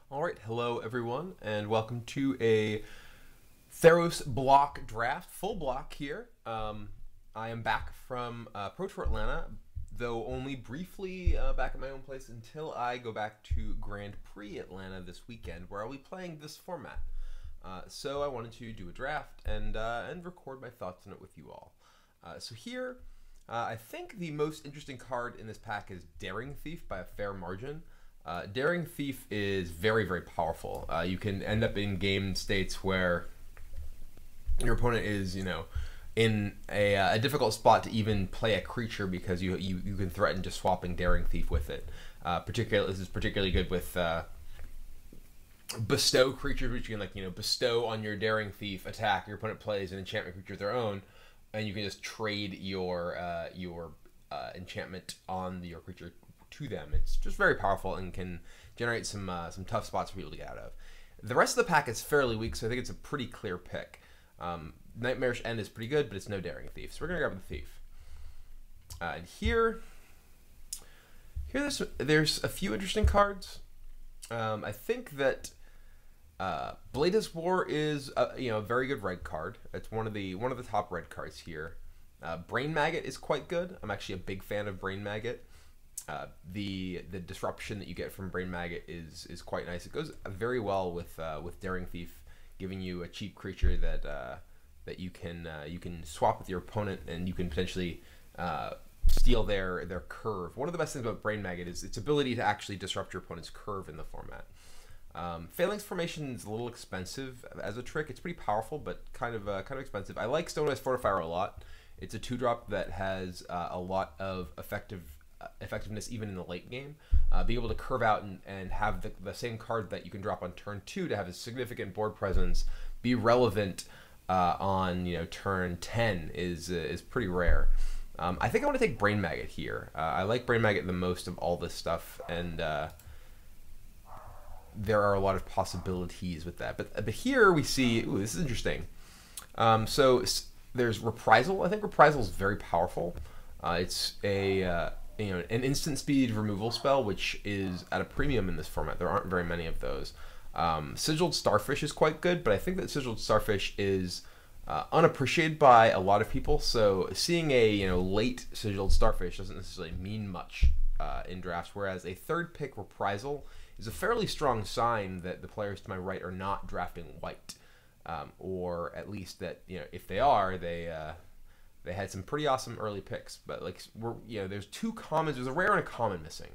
All right, hello everyone, and welcome to a Theros block draft, full block here. I am back from Pro Tour Atlanta, though only briefly back at my own place until I go back to Grand Prix Atlanta this weekend, where I'll be playing this format. So I wanted to do a draft and record my thoughts on it with you all. So here, I think the most interesting card in this pack is Daring Thief by a fair margin. Daring Thief is very, very powerful. You can end up in game states where your opponent is, in a difficult spot to even play a creature because you can threaten just swapping Daring Thief with it. This is particularly good with bestow creatures, which you can bestow on your Daring Thief attack. Your opponent plays an enchantment creature of their own, and you can just trade your enchantment on your creature to them. It's just very powerful and can generate some tough spots for people to get out of. The rest of the pack is fairly weak, so I think it's a pretty clear pick. Nightmarish End is pretty good, but it's no Daring Thief, so we're gonna grab the Thief. And here there's a few interesting cards. I think that Blade's War is a very good red card. It's one of the top red cards here. Brain Maggot is quite good. I'm actually a big fan of Brain Maggot. The disruption that you get from Brain Maggot is quite nice. It goes very well with Daring Thief, giving you a cheap creature that you can swap with your opponent, and you can potentially steal their curve. One of the best things about Brain Maggot is its ability to actually disrupt your opponent's curve in the format. Phalanx Formation is a little expensive as a trick. It's pretty powerful, but kind of expensive. I like Stonewise Fortifier a lot. It's a 2-drop that has a lot of effectiveness even in the late game. Be able to curve out and have the same card that you can drop on turn 2 to have a significant board presence be relevant on turn 10 is pretty rare. I think I want to take Brain Maggot here. I like Brain Maggot the most of all this stuff, and there are a lot of possibilities with that. But here we see, ooh, this is interesting. So there's Reprisal. I think Reprisal is very powerful. It's an instant speed removal spell, which is at a premium in this format. There aren't very many of those. Sigiled Starfish is quite good, but I think that Sigiled Starfish is unappreciated by a lot of people. So seeing a late Sigiled Starfish doesn't necessarily mean much in drafts, whereas a third pick Reprisal is a fairly strong sign that the players to my right are not drafting white, or at least that if they are, they had some pretty awesome early picks. But there's two commons. There's a rare and a common missing.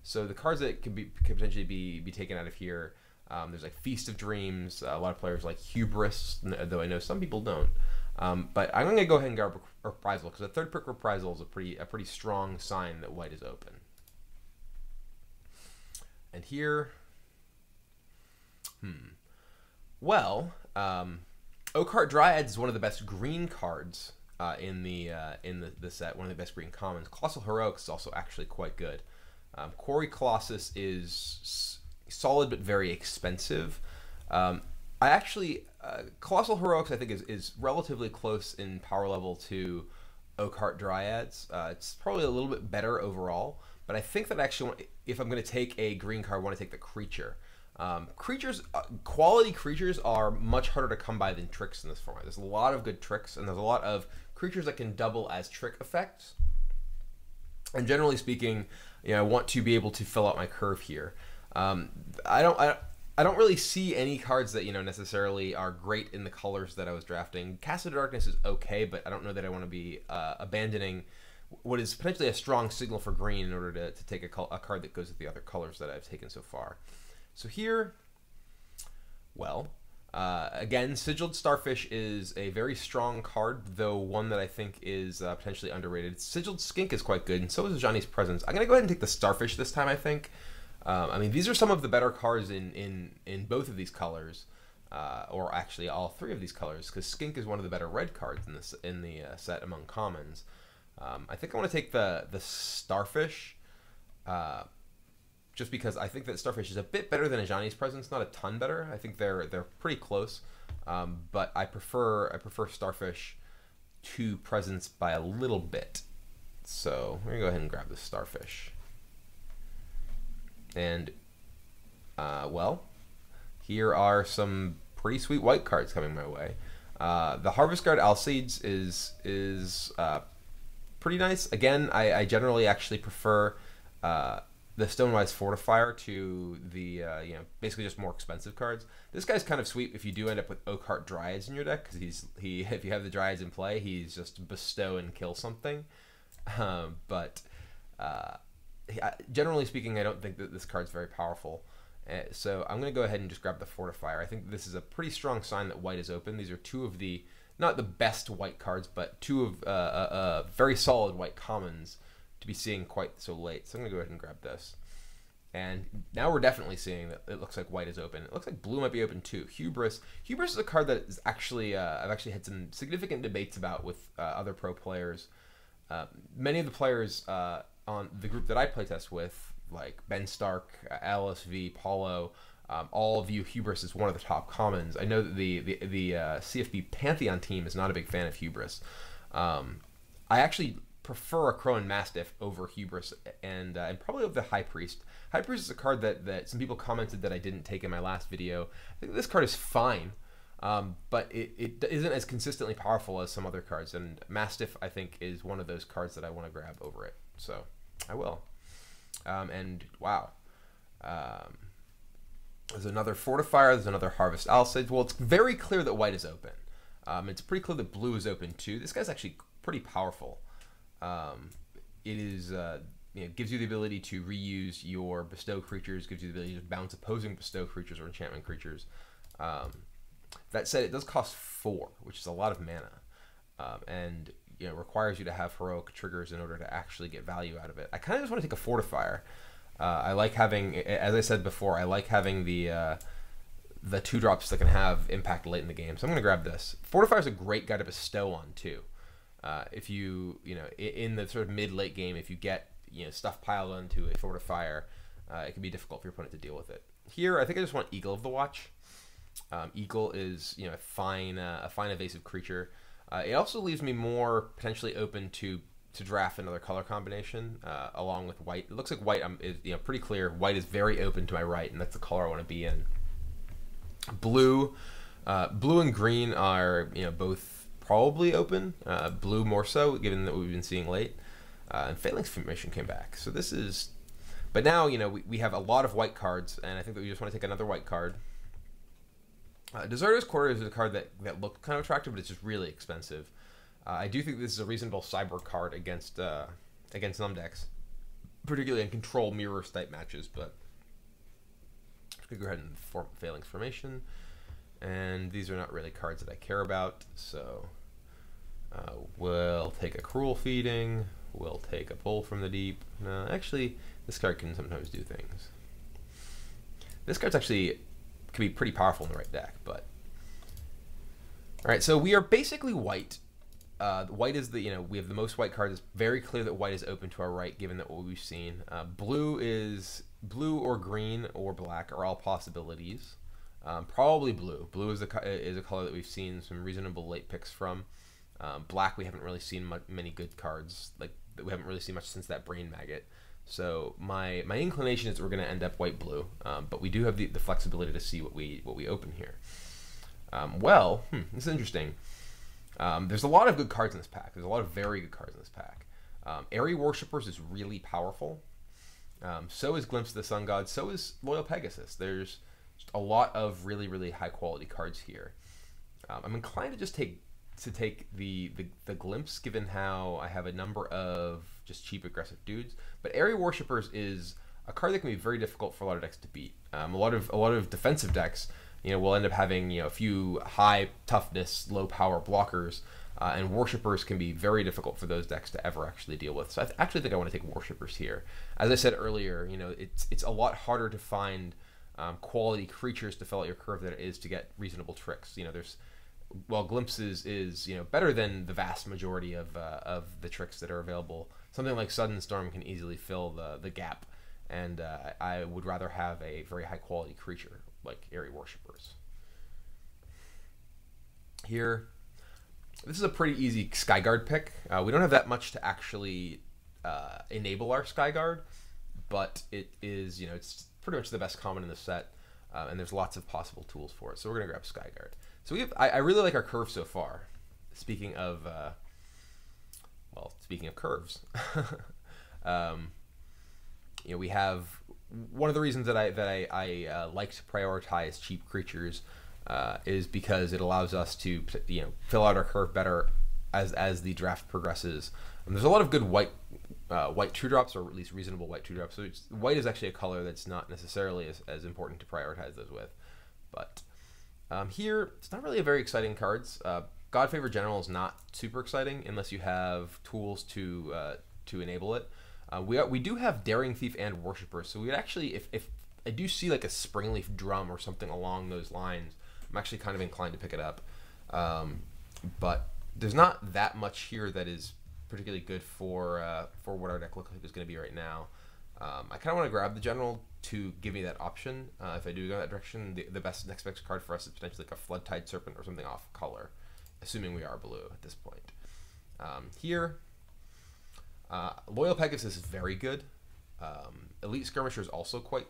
So the cards that could potentially be taken out of here. There's like Feast of Dreams. A lot of players like Hubris, though I know some people don't. But I'm going to go ahead and grab Reprisal because a third pick Reprisal is a pretty strong sign that white is open. And here, well, Oakheart Dryads is one of the best green cards in the set. One of the best green commons. Colossal Heroics is also actually quite good. Quarry Colossus is solid but very expensive. Colossal Heroics I think is relatively close in power level to Oakheart Dryads. It's probably a little bit better overall, but I think that actually if I'm going to take a green card, I want to take the creature. Quality creatures are much harder to come by than tricks in this format. There's a lot of good tricks, and there's a lot of creatures that can double as trick effects. And generally speaking, I want to be able to fill out my curve here. I don't really see any cards that necessarily are great in the colors that I was drafting. Cast of Darkness is okay, but I don't know that I want to be abandoning what is potentially a strong signal for green in order to take a card that goes with the other colors that I've taken so far. So here, well, again, Sigiled Starfish is a very strong card, though one that I think is potentially underrated. Sigiled Skink is quite good, and so is Ajani's Presence. I'm going to go ahead and take the Starfish this time, I think. I mean, these are some of the better cards in both of these colors, or actually all three of these colors, because Skink is one of the better red cards in the set among commons. I think I want to take the Starfish, just because I think that Starfish is a bit better than Ajani's Presence, not a ton better. I think they're pretty close, but I prefer Starfish to Presence by a little bit. So we're gonna go ahead and grab the Starfish. And well, here are some pretty sweet white cards coming my way. The Harvest Guard Alcides is pretty nice. Again, I generally actually prefer the Stonewise Fortifier to the basically just more expensive cards. This guy's kind of sweet if you do end up with Oakheart Dryads in your deck, because if you have the Dryads in play, he's just bestow and kill something. But generally speaking, I don't think that this card's very powerful. So I'm going to go ahead and just grab the Fortifier. I think this is a pretty strong sign that white is open. These are two of the, not the best white cards, but two of very solid white commons to be seeing quite so late. So I'm going to go ahead and grab this. And now we're definitely seeing that it looks like white is open. It looks like blue might be open too. Hubris. Hubris is a card that is actually, I've actually had some significant debates about with other pro players. Many of the players on the group that I playtest with, like Ben Stark, LSV, Paulo, all view Hubris as one of the top commons. I know that the CFB Pantheon team is not a big fan of Hubris. I actually prefer a Crow and Mastiff over Hubris, and probably over the High Priest. High Priest is a card that some people commented that I didn't take in my last video. I think this card is fine, but it isn't as consistently powerful as some other cards, and Mastiff, I think, is one of those cards that I want to grab over it. So I will. And wow, there's another Fortifier, there's another Harvest Alcides. Well, it's very clear that white is open. It's pretty clear that blue is open too. This guy's actually pretty powerful. It is, gives you the ability to reuse your bestow creatures, gives you the ability to bounce opposing bestow creatures or enchantment creatures. That said, it does cost 4, which is a lot of mana, and requires you to have heroic triggers in order to actually get value out of it. I kind of just want to take a Fortifier. I like having, as I said before, I like having the 2-drops that can have impact late in the game. So I'm going to grab this. Fortifier is a great guy to bestow on too. If you in the sort of mid-late game, if you get stuff piled onto a Fortifier, it can be difficult for your opponent to deal with it. Here, I think I just want Eagle of the Watch. Eagle is a fine evasive creature. It also leaves me more potentially open to draft another color combination along with white. It looks like white is pretty clear. White is very open to my right, and that's the color I want to be in. Blue and green are both probably open. Blue more so, given that we've been seeing late. And Phalanx Formation came back, so this is. But now we have a lot of white cards, and I think that we just want to take another white card. Deserter's Quarter is a card that looked kind of attractive, but it's just really expensive. I do think this is a reasonable cyber card against some decks, particularly in control mirrors type matches. But I'm gonna go ahead and form Phalanx Formation, and these are not really cards that I care about. So we'll take a Cruel Feeding. We'll take a Pull from the Deep. No, actually, this card can sometimes do things. This card's actually can be pretty powerful in the right deck, but all right. So we are basically white. White is the we have the most white cards. It's very clear that white is open to our right, given that what we've seen. Blue or green or black are all possibilities. Probably blue. Blue is a color that we've seen some reasonable late picks from. Black we haven't really seen many good cards. Like we haven't really seen much since that Brain Maggot. So my inclination is that we're going to end up white-blue, but we do have the flexibility to see what we open here. This is interesting. There's a lot of good cards in this pack. There's a lot of very good cards in this pack. Airy Worshippers is really powerful. So is Glimpse of the Sun God. So is Loyal Pegasus. There's just a lot of really, really high-quality cards here. I'm inclined to just take the Glimpse, given how I have a number of just cheap aggressive dudes. But Airy Worshippers is a card that can be very difficult for a lot of decks to beat. A lot of defensive decks, will end up having a few high toughness, low power blockers, and Worshippers can be very difficult for those decks to ever actually deal with. So I actually think I want to take Worshippers here. As I said earlier, it's a lot harder to find quality creatures to fill out your curve than it is to get reasonable tricks. While Glimpses is better than the vast majority of the tricks that are available, something like Sudden Storm can easily fill the gap, and I would rather have a very high quality creature like Airy Worshippers. Here, this is a pretty easy Skyguard pick. We don't have that much to actually enable our Skyguard, but it is it's pretty much the best common in the set. and there's lots of possible tools for it. So we're gonna grab Skyguard. So I really like our curve so far. Speaking of speaking of curves, we have one of the reasons that I like to prioritize cheap creatures is because it allows us to fill out our curve better as the draft progresses. And there's a lot of good white true drops, or at least reasonable white true drops. So white is actually a color that's not necessarily as important to prioritize those with. But here, it's not really a very exciting cards. Godfavor General is not super exciting unless you have tools to enable it. We do have Daring Thief and Worshipper, so we would actually, if I do see like a Springleaf Drum or something along those lines, I'm actually kind of inclined to pick it up. But there's not that much here that is particularly good for what our deck looks like is going to be right now. I kind of want to grab the General to give me that option. If I do go that direction, the next best card for us is potentially like a Floodtide Serpent or something off color, assuming we are blue at this point. Here, Loyal Pegasus is very good. Elite Skirmisher is also quite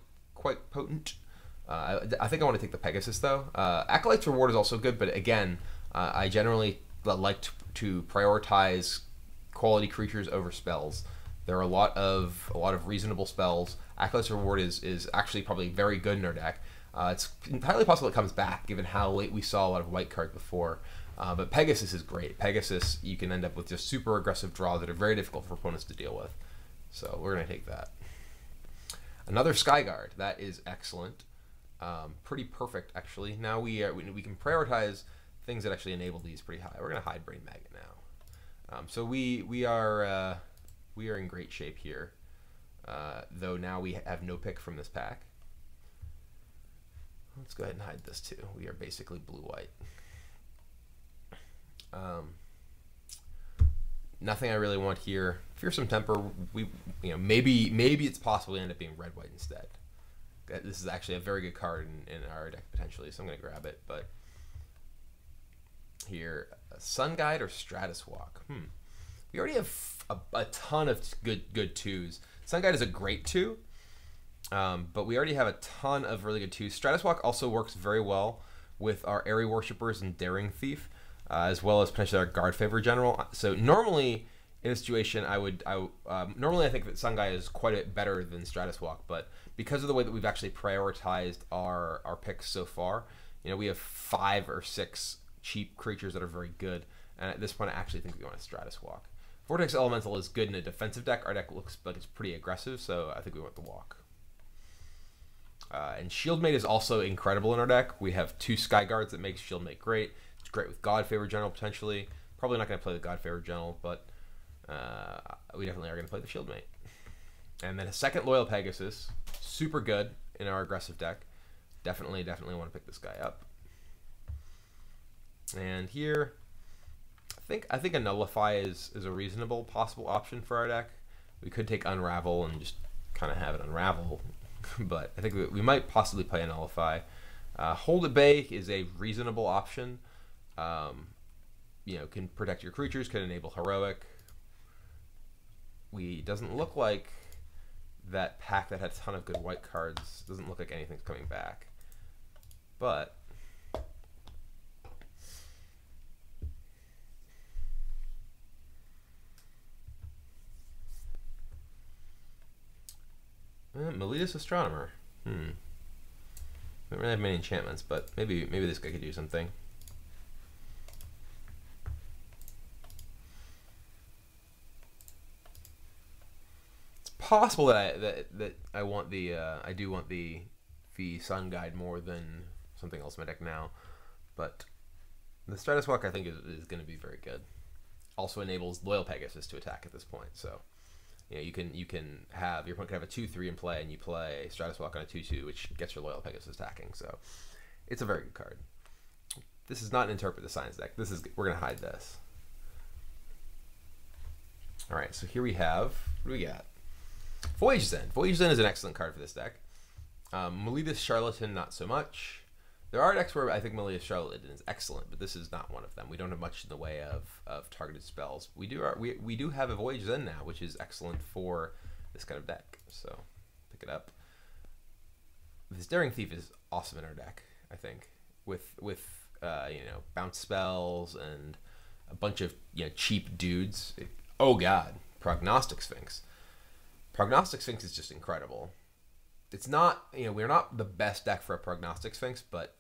potent. I think I want to take the Pegasus though. Acolyte's Reward is also good, but again, I generally like to prioritize quality creatures over spells. There are a lot of reasonable spells. Acolyte's Reward is actually probably very good in our deck. It's entirely possible it comes back, given how late we saw a lot of white cards before. But Pegasus is great. Pegasus, you can end up with just super aggressive draws that are very difficult for opponents to deal with. So we're going to take that. Another Skyguard. That is excellent. Pretty perfect, actually. Now we can prioritize things that actually enable these pretty high. We're going to hide Brain Maggot now. So we are in great shape here. Though now we have no pick from this pack. Let's go ahead and hide this too. We are basically blue-white. Nothing I really want here. Fearsome Temper, maybe it's possible to end up being red white instead. This is actually a very good card in our deck potentially, so I'm gonna grab it. But here, Sun Guide or Stratus Walk. We already have a ton of good twos. Sun Guide is a great two, but we already have a ton of really good twos. Stratus Walk also works very well with our Airy Worshippers and Daring Thief. As well as potentially our Godfavor General. So normally in a situation, normally I think that Sun Guide is quite a bit better than Stratus Walk, but because of the way that we've actually prioritized our picks so far, we have 5 or 6 cheap creatures that are very good, and at this point, I actually think we want a Stratus Walk. Vortex Elemental is good in a defensive deck. Our deck looks like it's pretty aggressive, so I think we want the Walk. And Shieldmate is also incredible in our deck. We have 2 Skyguards that make Shieldmate great. Great with Godfavor General potentially. Probably not going to play the Godfavor General, but we definitely are going to play the Shieldmate. And then a second Loyal Pegasus, super good in our aggressive deck. Definitely want to pick this guy up. And here, I think a Nullify is a reasonable possible option for our deck. We could take Unravel and just kind of have it unravel, but I think we might possibly play a Nullify. Hold at Bay is a reasonable option. Can protect your creatures, can enable Heroic. Doesn't look like that pack that had a ton of good white cards. Doesn't look like anything's coming back. But Meletus Astronomer. Don't really have many enchantments, but maybe this guy could do something. Possible that I want I do want the Sun Guide more than something else in my deck now, but the Stratus Walk I think is going to be very good. Also enables Loyal Pegasus to attack at this point, so you can have your opponent can have a 2/3 in play, and you play Stratus Walk on a 2/2, which gets your Loyal Pegasus attacking. So it's a very good card. This is not an Interpret the Signs deck. We're going to hide this. All right, so here we have what do we got? Voyage's End. Voyage's End is an excellent card for this deck. Meletus Charlatan, not so much. There are decks where I think Meletus Charlatan is excellent, but this is not one of them. We don't have much in the way of targeted spells. We do have a Voyage's End now, which is excellent for this kind of deck. So pick it up. this Daring Thief is awesome in our deck, I think, with bounce spells and a bunch of cheap dudes. Oh god, Prognostic Sphinx. Prognostic Sphinx is just incredible. It's not, we're not the best deck for a Prognostic Sphinx, but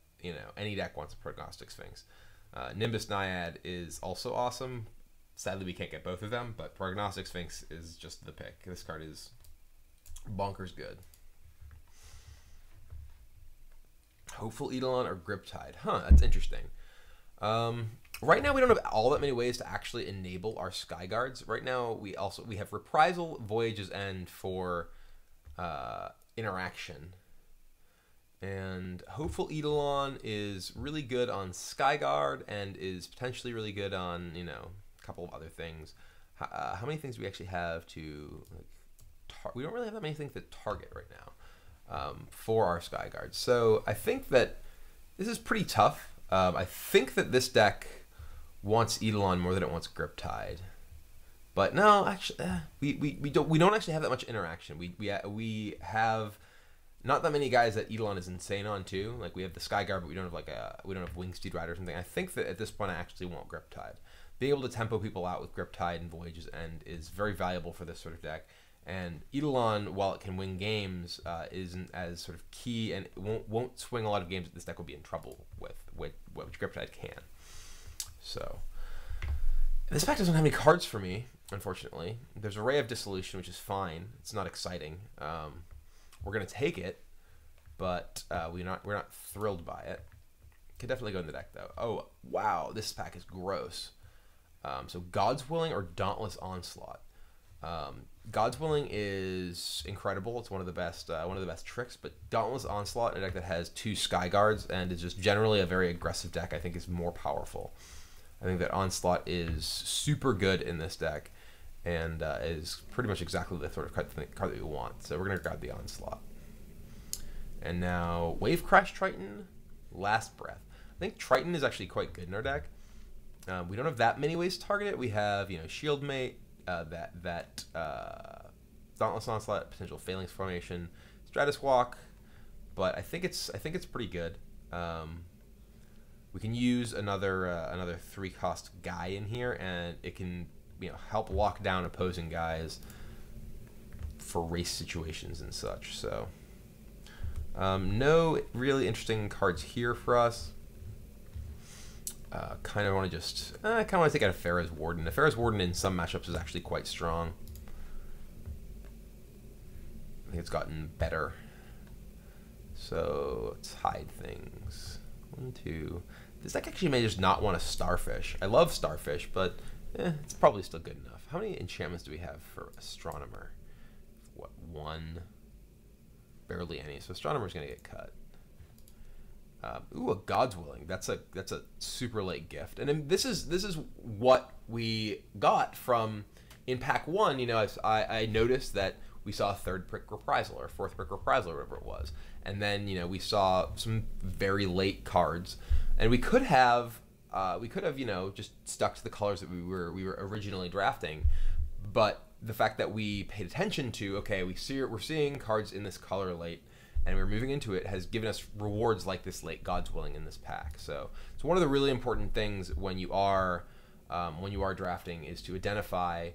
any deck wants a Prognostic Sphinx. Nimbus Naiad is also awesome. Sadly, we can't get both of them, but Prognostic Sphinx is just the pick. This card is bonkers good. Hopeful Eidolon or Griptide. Huh, that's interesting. Right now we don't have all that many ways to actually enable our Sky Guards. Right now we have Reprisal, Voyage's End for interaction. And Hopeful Eidolon is really good on Skyguard and is potentially really good on, a couple of other things. How many things do we actually have to, we don't really have that many things to target right now for our Skyguard. So I think that this is pretty tough. I think that this deck wants Eidolon more than it wants Griptide. But no, actually, we don't actually have that much interaction. We have not that many guys that Eidolon is insane on too. Like we have the Skyguard, but we don't have Wingspeed Rider or something. I think that at this point I actually want Griptide. Being able to tempo people out with Griptide and Voyage's End is very valuable for this sort of deck. And Eidolon, while it can win games, isn't as sort of key, and it won't swing a lot of games that this deck will be in trouble with which Griptide can. So this pack doesn't have any cards for me, unfortunately. There's a Ray of Dissolution, which is fine. It's not exciting. We're gonna take it, but we're not thrilled by it. Could definitely go in the deck though. Oh wow, this pack is gross. So God's Willing or Dauntless Onslaught. God's Willing is incredible. It's one of the best tricks. But Dauntless Onslaught, a deck that has 2 Sky Guards and is just generally a very aggressive deck, I think is more powerful. I think that Onslaught is super good in this deck and is pretty much exactly the sort of card that we want. So we're gonna grab the Onslaught. And now Wave Crash Triton, Last Breath. I think Triton is actually quite good in our deck. We don't have that many ways to target it. We have Shieldmate, Dauntless Onslaught, potential Phalanx Formation, Stratus Walk, but I think it's pretty good. We can use another 3-cost guy in here, and it can help lock down opposing guys for race situations and such. So no really interesting cards here for us. Kind of want to just, I kind of want to take out a Pharaoh's Warden. The Pharaoh's Warden in some matchups is actually quite strong. I think it's gotten better. So let's hide things. 1, 2. This deck actually may just not want a Starfish. I love Starfish, but it's probably still good enough. How many enchantments do we have for Astronomer? What, 1? Barely any. So Astronomer's gonna get cut. Ooh, a God's Willing. That's a super late gift. And then this is what we got from in pack 1. I noticed that we saw a 3rd Prick Reprisal or 4th Prick Reprisal or whatever it was, and then we saw some very late cards, and we could have just stuck to the colors that we were originally drafting, but the fact that we paid attention to, okay, we're seeing cards in this color late, and we're moving into it, has given us rewards like this late God's Willing in this pack. So it's one of the really important things when you are drafting is to identify,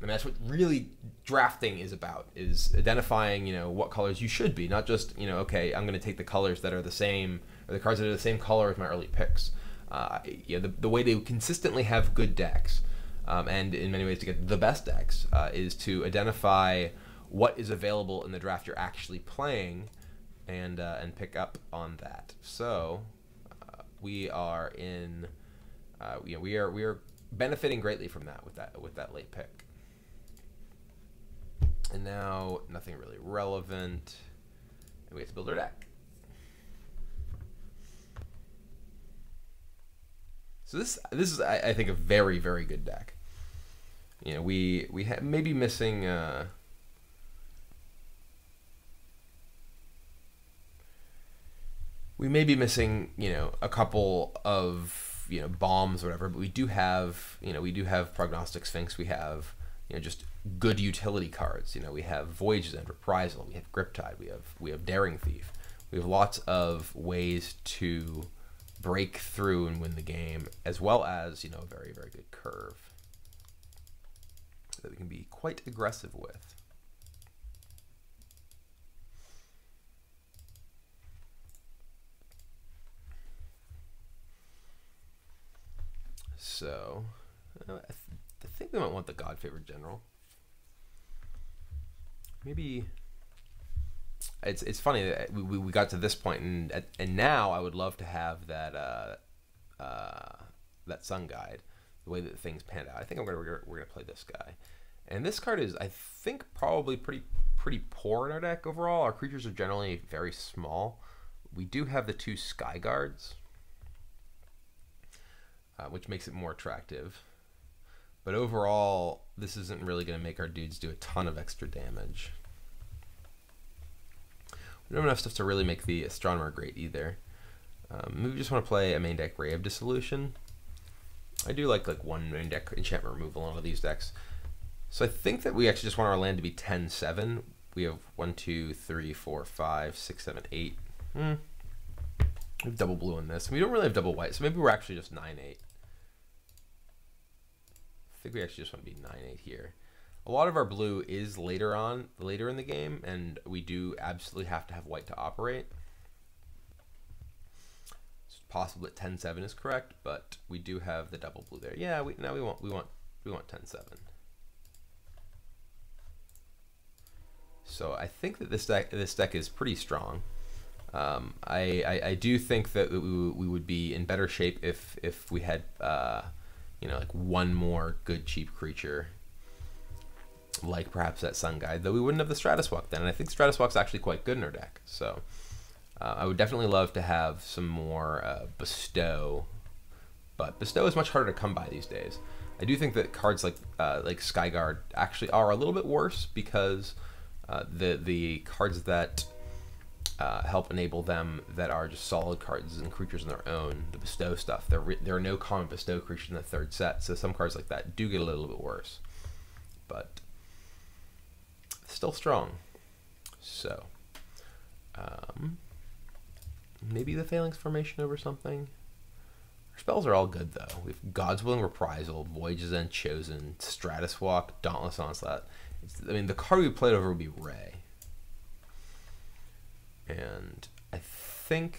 that's what really drafting is about, is identifying, what colors you should be, not just, okay, I'm going to take the colors that are the same, or the cards that are the same color as my early picks. The way to consistently have good decks, and in many ways to get the best decks, is to identify what is available in the draft you're actually playing, and pick up on that. So we are in, we are benefiting greatly from that with that late pick. And now nothing really relevant, and we have to build our deck. So this is I think a very, very good deck. We maybe missing. We may be missing, a couple of, bombs or whatever, but we do have, Prognostic Sphinx. We have, just good utility cards. We have Voyages and Reprisal. We have Griptide. We have Daring Thief. We have lots of ways to break through and win the game, as well as, you know, a very, very good curve that we can be quite aggressive with. So, I think we might want the God-favored general. Maybe it's funny that we got to this point, and now I would love to have that that Sun Guide, the way that things panned out. I think we're gonna play this guy, and this card is, I think, probably pretty poor in our deck overall. Our creatures are generally very small. We do have the 2 Sky Guards, which makes it more attractive. But overall, this isn't really going to make our dudes do a ton of extra damage. We don't have enough stuff to really make the Astronomer great either. Maybe we just want to play a main deck Ray of Dissolution. I do like 1 main deck enchantment removal on all of these decks. So I think that we actually just want our land to be 10-7. We have 1, 2, 3, 4, 5, 6, 7, 8. We have double blue in this. We don't really have double white, so maybe we're actually just 9-8. I think we actually just want to be 9-8 here. A lot of our blue is later in the game, and we do absolutely have to have white to operate. It's possible that 10-7 is correct, but we do have the double blue there. Yeah, we want 10-7. So I think that this deck is pretty strong. I do think that we would be in better shape if we had you know, like 1 more good cheap creature, like perhaps that Sun Guide, though we wouldn't have the Stratus Walk then, and I think Stratus Walk's actually quite good in our deck. So I would definitely love to have some more Bestow, but Bestow is much harder to come by these days. I do think that cards like Skyguard actually are a little bit worse, because the cards that help enable them that are just solid cards and creatures on their own, the Bestow stuff, there are no common Bestow creatures in the 3rd set, so some cards like that do get a little bit worse, but still strong. So maybe the Phalanx Formation over something. Our spells are all good though. We have God's Willing Reprisal, Voyage's End Chosen, Stratus Walk, Dauntless Onslaught. I mean, the card we played over would be Ray. And I think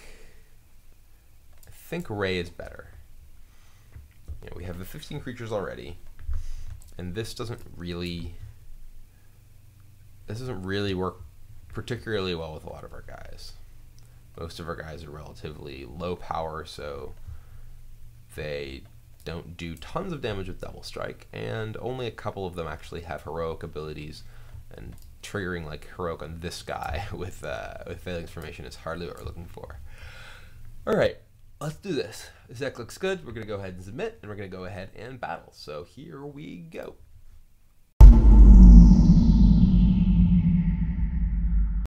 Ray is better. You know, we have the 15 creatures already, and this doesn't really work particularly well with a lot of our guys. Most of our guys are relatively low power, so they don't do tons of damage with Double Strike, and only a couple of them actually have heroic abilities, and triggering like heroic on this guy with Phalanx Formation is hardly what we're looking for. All right, let's do this. This deck looks good. We're gonna go ahead and submit, and we're gonna go ahead and battle. So here we go.